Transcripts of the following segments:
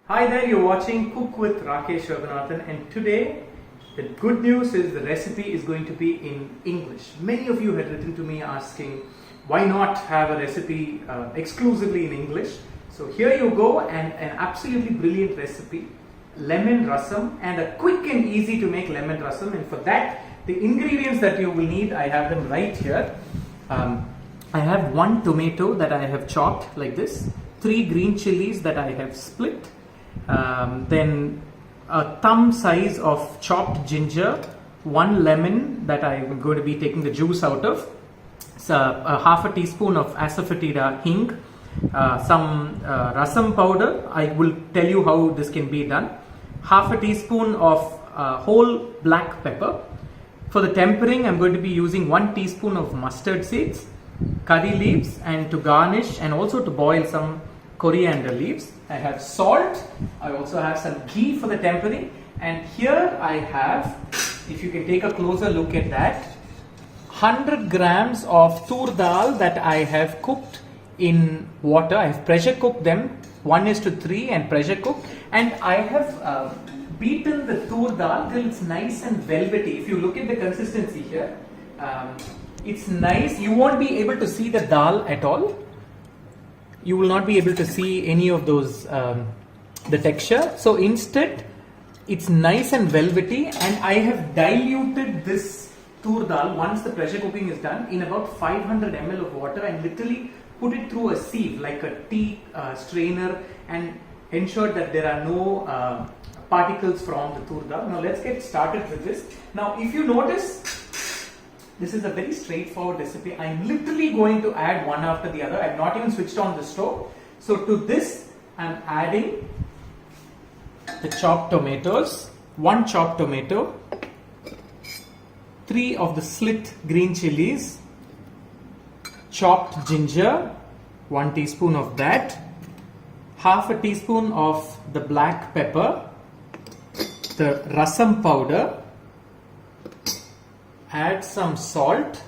Hi there, you're watching Cook with Rakesh Raghunathan, and today the good news is the recipe is going to be in English. Many of you had written to me asking why not have a recipe exclusively in English. So here you go, and an absolutely brilliant recipe, lemon rasam, and a quick and easy to make lemon rasam. And for that, the ingredients that you will need, I have them right here. I have 1 tomato that I have chopped like this, 3 green chilies that I have split, then a thumb size of chopped ginger, 1 lemon that I am going to be taking the juice out of, a half a teaspoon of asafoetida hing, some rasam powder. I will tell you how this can be done, half a teaspoon of whole black pepper. For the tempering, I'm going to be using 1 teaspoon of mustard seeds, curry leaves, and to garnish and also to boil some coriander leaves. I have salt. I also have some ghee for the tempering, and here I have, if you can take a closer look at that, 100 grams of tur dal that I have cooked in water. I have pressure cooked them 1:3 and pressure cooked, and I have beaten the tur dal till it's nice and velvety. If you look at the consistency here, it's nice. You won't be able to see the dal at all. You will not be able to see any of those, the texture. So instead, it's nice and velvety, and I have diluted this tur dal once the pressure cooking is done in about 500 ml of water, and literally put it through a sieve like a tea strainer, and ensure that there are no particles from the tur dal. Now let's get started with this. Now if you notice, this is a very straightforward recipe. I'm literally going to add one after the other. I've not even switched on the stove. So to this, I'm adding the chopped tomatoes, 1 chopped tomato, 3 of the slit green chilies, chopped ginger, 1 teaspoon of that, half a teaspoon of the black pepper, the rasam powder, add some salt,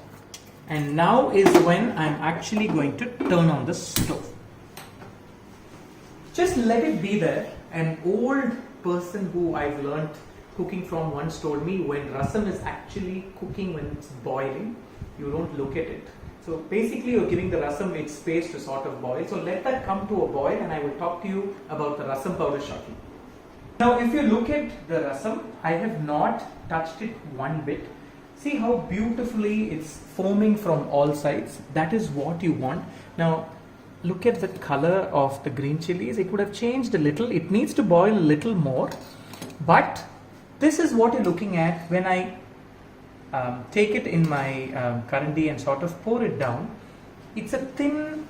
and now is when I'm actually going to turn on the stove. Just let it be there. An old person who I've learnt cooking from once told me, when rasam is actually cooking, when it's boiling, you don't look at it. So basically you're giving the rasam its space to sort of boil. So let that come to a boil, and I will talk to you about the rasam powder shortly. Now if you look at the rasam, I have not touched it one bit. See how beautifully it's foaming from all sides. That is what you want. Now look at the color of the green chilies. It would have changed a little. It needs to boil a little more. But this is what you're looking at when I take it in my currandi and sort of pour it down. It's a thin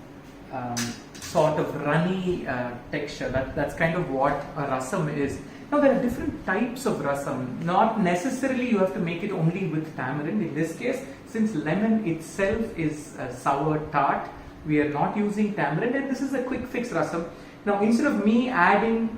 sort of runny texture. That's kind of what a rasam is. Now there are different types of rasam. Not necessarily you have to make it only with tamarind. In this case, since lemon itself is sour tart, we are not using tamarind, and this is a quick fix rasam. Now instead of me adding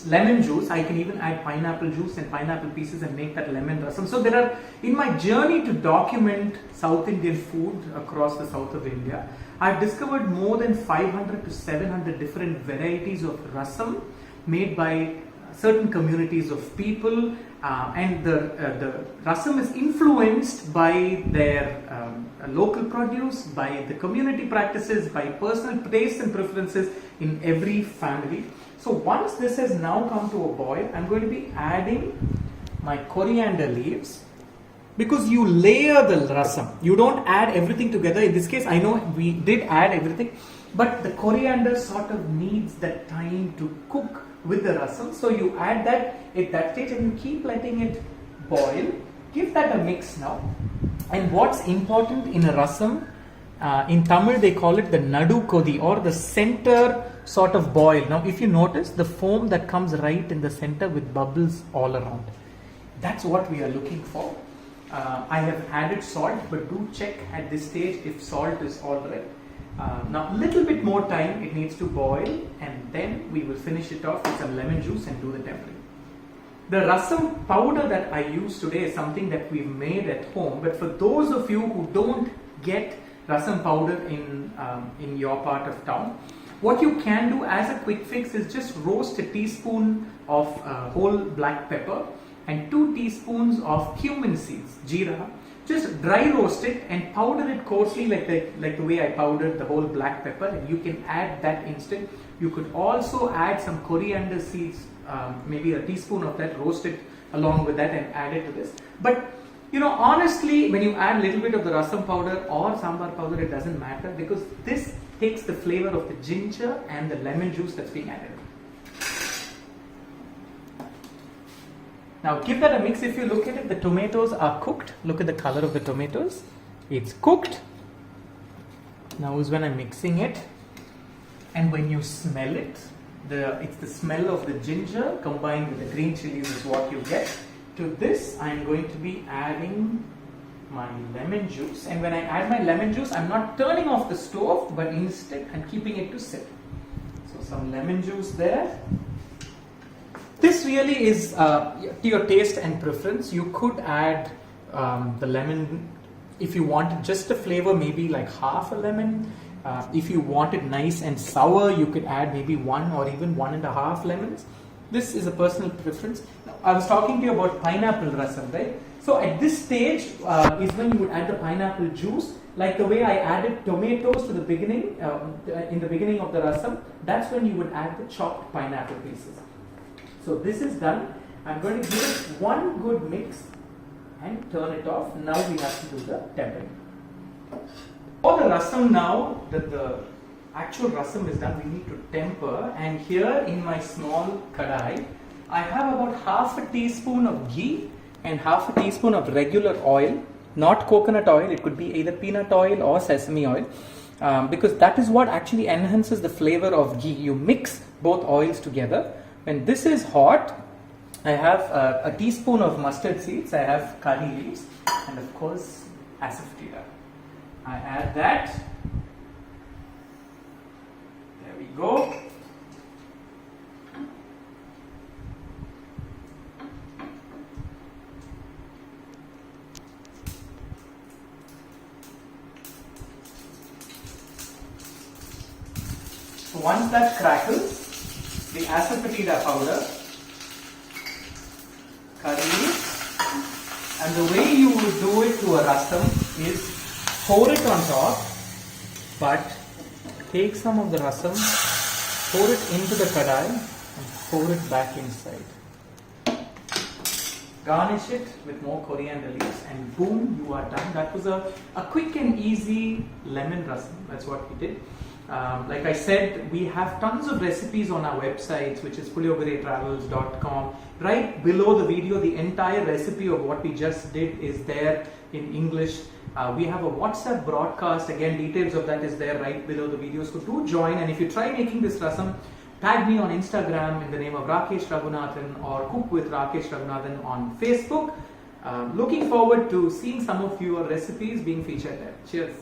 lemon juice, I can even add pineapple juice and pineapple pieces and make that lemon rasam. So there are, in my journey to document South Indian food across the south of India, I've discovered more than 500 to 700 different varieties of rasam made by certain communities of people, and the rasam is influenced by their local produce, by the community practices, by personal tastes and preferences in every family. So once this has now come to a boil, I'm going to be adding my coriander leaves, because you layer the rasam. You don't add everything together. In this case, I know we did add everything, but the coriander sort of needs that time to cook with the rasam. So you add that at that stage, and you keep letting it boil. Give that a mix now. And what's important in a rasam, in Tamil they call it the nadu kodi, or the center sort of boil. Now if you notice the foam that comes right in the center with bubbles all around, that's what we are looking for. I have added salt, but do check at this stage if salt is alright. Now a little bit more time it needs to boil, and then we will finish it off with some lemon juice and do the tempering. The rasam powder that I use today is something that we've made at home, but for those of you who don't get rasam powder in your part of town, What you can do as a quick fix is just roast a teaspoon of whole black pepper and 2 teaspoons of cumin seeds, jeera. Just dry roast it and powder it coarsely like the way I powdered the whole black pepper, and you can add that instant. You could also add some coriander seeds, maybe a teaspoon of that, roast it along with that and add it to this. But you know, honestly, when you add a little bit of the rasam powder or sambar powder, it doesn't matter, because this takes the flavor of the ginger and the lemon juice that's being added. Now give that a mix. If you look at it, the tomatoes are cooked. Look at the color of the tomatoes. It's cooked. Now is when I'm mixing it. And when you smell it, it's the smell of the ginger combined with the green chilies is what you get. To this, I'm going to be adding my lemon juice. And when I add my lemon juice, I'm not turning off the stove, but instead I'm keeping it to sit. So some lemon juice there. This really is to your taste and preference. You could add the lemon if you wanted just the flavor, maybe like half a lemon. If you want it nice and sour, you could add maybe 1 or even 1.5 lemons. This is a personal preference. Now, I was talking to you about pineapple rasam, right? So at this stage is when you would add the pineapple juice, like the way I added tomatoes to the beginning, in the beginning of the rasam. That's when you would add the chopped pineapple pieces. So this is done. I'm going to give it one good mix and turn it off. Now we have to do the tempering. For the rasam, now that the actual rasam is done, we need to temper. And here in my small kadai, I have about half a teaspoon of ghee and half a teaspoon of regular oil, not coconut oil. It could be either peanut oil or sesame oil, because that is what actually enhances the flavor of ghee. You mix both oils together. When this is hot, I have a teaspoon of mustard seeds, I have curry leaves, and of course asafoetida. I add that. There we go. So once that crackles, the asafoetida powder, curry leaves, and the way you would do it to a rasam is pour it on top, but take some of the rasam, pour it into the kadai and pour it back inside. Garnish it with more coriander leaves and boom, you are done. That was a quick and easy lemon rasam. That's what we did. Like I said, we have tons of recipes on our websites, which is puliogaretravels.com. Right below the video, the entire recipe of what we just did is there in English. We have a WhatsApp broadcast. Again, details of that is there right below the video. So do join, and if you try making this rasam, tag me on Instagram in the name of Rakesh Raghunathan, or Cook with Rakesh Raghunathan on Facebook. Looking forward to seeing some of your recipes being featured there. Cheers.